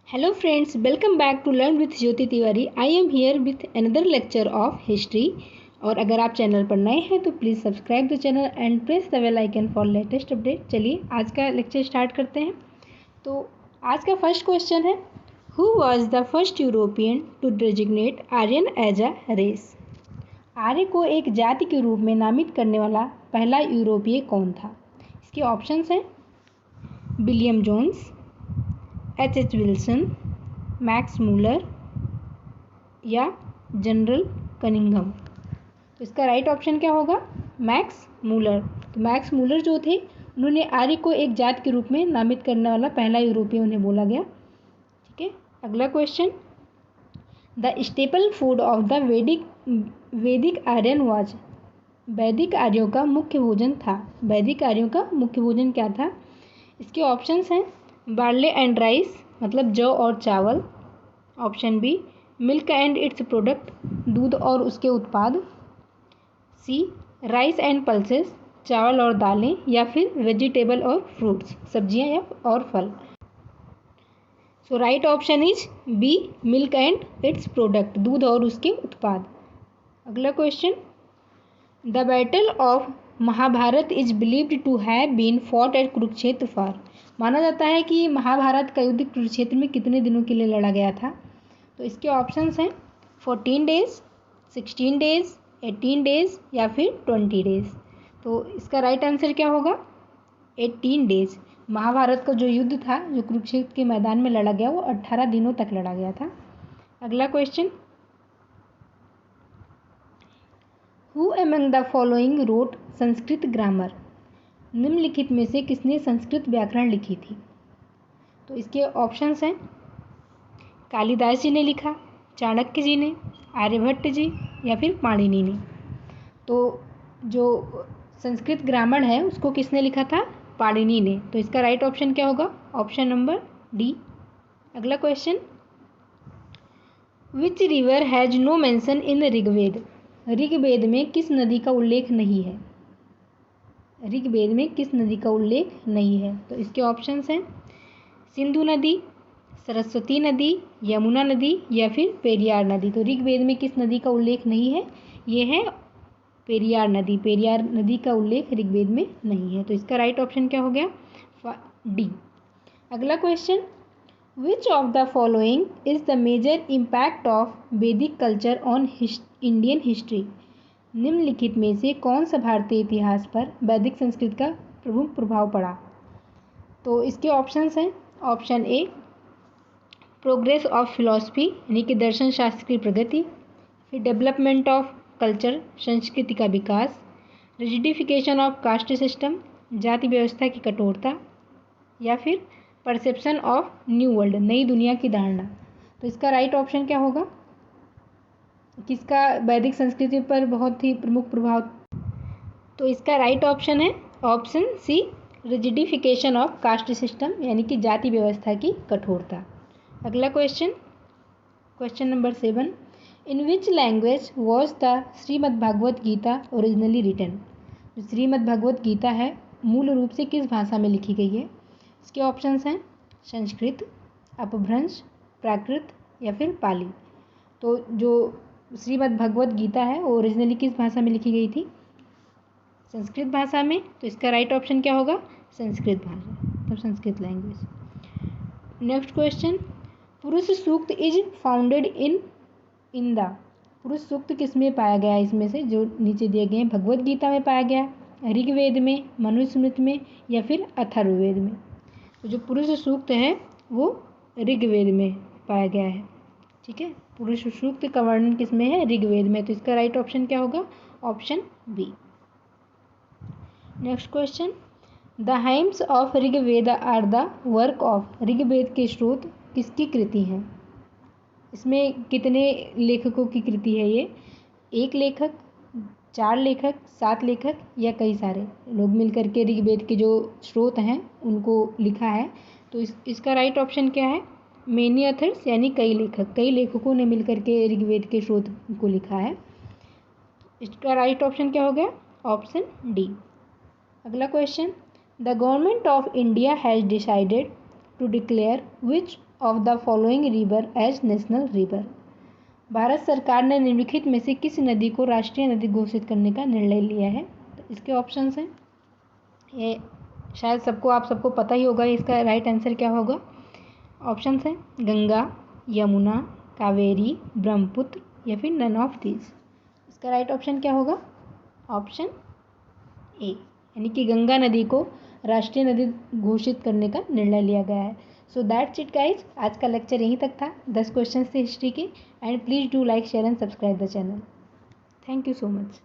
Hello friends, welcome back to Learn with Jyoti Tiwari. I am here with another lecture of history. और अगर आप channel पर नए हैं तो please subscribe the channel and press the bell icon for latest update. चलिए आज का लेक्चर स्टार्ट करते हैं। तो आज का फर्स्ट क्वेश्चन है, who was the first European to designate Aryan as a race? आर्य को एक जाति के रूप में नामित करने वाला पहला यूरोपीय कौन था? इसके ऑप्शंस हैं William Jones, H Wilson, Max Muller या जनरल कनिंघम। तो इसका राइट ऑप्शन क्या होगा? Max Muller. तो मैक्स मूलर जो थे उन्होंने आर्य को एक जात के रूप में नामित करने वाला पहला यूरोपीय उन्हें बोला गया। ठीक है, अगला question, the staple food of the वैदिक आर्यन वाज? वैदिक आर्यों का मुख्य भोजन था। वैदिक आर्यों का मुख्य भोजन क्या था? इसके ऑप्शंस हैं बार्ले एंड राइस, मतलब जौ और चावल। Option B milk and its product, दूध और उसके उत्पाद। सी राइस एंड पल्सेस, चावल और दालें। या फिर वेजिटेबल और फ्रूट्स, सब्जियां या और फल। So right option is B milk and its product, दूध और उसके उत्पाद। अगला question, the battle of Mahabharata is believed to have been fought at Kurukshetra for? माना जाता है कि महाभारत का युद्ध कुरुक्षेत्र में कितने दिनों के लिए लड़ा गया था? तो इसके ऑप्शंस हैं 14 डेज, 16 डेज, 18 डेज या फिर 20 डेज। तो इसका राइट आंसर क्या होगा? 18 डेज। महाभारत का जो युद्ध था, जो कुरुक्षेत्र के मैदान में लड़ा गया, वो 18 दिनों तक लड़ा गया था। अगला question, who among the following wrote Sanskrit grammar? निम्नलिखित में से किसने संस्कृत व्याकरण लिखी थी? तो इसके ऑप्शंस हैं कालिदास जी ने लिखा, चाणक्य जी ने, आर्यभट्ट जी या फिर पाणिनि ने। तो जो संस्कृत ग्रामर है उसको किसने लिखा था? पाणिनि ने। तो इसका राइट ऑप्शन क्या होगा? Option number D. अगला question, which river has no mention in Rigveda? Rigveda में किस नदी का उल्लेख नहीं है? ऋग्वेद में किस नदी का उल्लेख नहीं है? तो इसके ऑप्शंस हैं सिंधु नदी, सरस्वती नदी, यमुना नदी या फिर पेरियार नदी। तो ऋग्वेद में किस नदी का उल्लेख नहीं है? ये है पेरियार नदी। पेरियार नदी का उल्लेख ऋग्वेद में नहीं है। तो इसका राइट ऑप्शन क्या हो गया? डी। अगला question, which of the following is the major impact of Vedic culture on Indian history? निम्नलिखित में से कौन सा भारतीय इतिहास पर वैदिक संस्कृति का प्रमुख प्रभाव पड़ा? तो इसके ऑप्शंस हैं option A progress of philosophy, यानी कि दर्शन शास्त्र की प्रगति। फिर डेवलपमेंट ऑफ कल्चर, संस्कृति का विकास। रिजिडिफिकेशन ऑफ कास्ट सिस्टम, जाति व्यवस्था की कठोरता। या फिर परसेप्शन ऑफ न्यू वर्ल्ड, नई दुनिया की धारणा। तो इसका राइट ऑप्शन क्या होगा? किसका वैदिक संस्कृति पर बहुत ही प्रमुख प्रभाव? तो इसका राइट ऑप्शन है option C rigidification of caste system, यानी कि जाति व्यवस्था की कठोरता। अगला question, question number 7, in which language was the Shrimad Bhagavad Gita originally written? जो श्रीमद् भागवत गीता है मूल रूप से किस भाषा में लिखी गई है? इसके ऑप्शंस हैं संस्कृत, अपभ्रंश, प्राकृत या फिर पाली। तो जो श्रीमद् भगवत गीता है वो ओरिजिनली किस भाषा में लिखी गई थी? संस्कृत भाषा में। तो इसका राइट ऑप्शन क्या होगा? संस्कृत भाषा, मतलब संस्कृत लैंग्वेज। नेक्स्ट क्वेश्चन, पुरुष सूक्त इज फाउंडेड इन द? पुरुष सूक्त किस में पाया गया है? इसमें से जो नीचे दिए गए हैं, भगवत गीता में पाया गया, ऋग्वेद में, मनुस्मृति में या फिर अथर्ववेद में? तो जो पुरुष सूक्त है वो ऋग्वेद में पाया गया है। ठीक है, पुरुष सूक्त का वर्णन किस में है? ऋग्वेद में। तो इसका राइट ऑप्शन क्या होगा? Option B. Next question, the hymns of Rigveda are the work of? Rigveda के स्रोत किसकी कृति हैं? इसमें कितने लेखकों की कृति है ये? एक लेखक, 4 लेखक, 7 लेखक या कई सारे लोग मिलकर के ऋग्वेद के जो स्रोत हैं उनको लिखा है? तो इसका राइट ऑप्शन क्या है? मेनी ऑथर्स, यानी कई लेखक, कई लेखकों ने मिलकर के ऋग्वेद के स्रोत को लिखा है। इसका राइट ऑप्शन क्या हो गया? Option D. अगला question, the government of India has decided to declare which of the following river as national river. Bharat सरकार ने निम्नलिखित में से किस नदी को राष्ट्रीय नदी घोषित करने का निर्णय लिया है? तो इसके ऑप्शंस हैं, ये शायद आप सबको पता ही होगा इसका राइट आंसर क्या होगा। ऑप्शंस हैं गंगा, यमुना, कावेरी, ब्रह्मपुत्र या फिर नन ऑफ दीज। इसका राइट ऑप्शन क्या होगा? ऑप्शन ए, यानी कि गंगा नदी को राष्ट्रीय नदी घोषित करने का निर्णय लिया गया है। सो दैट्स इट गाइज, आज का लेक्चर यहीं तक था, 10 क्वेश्चन थे हिस्ट्री के। And please do like, share and subscribe the channel. Thank you so much.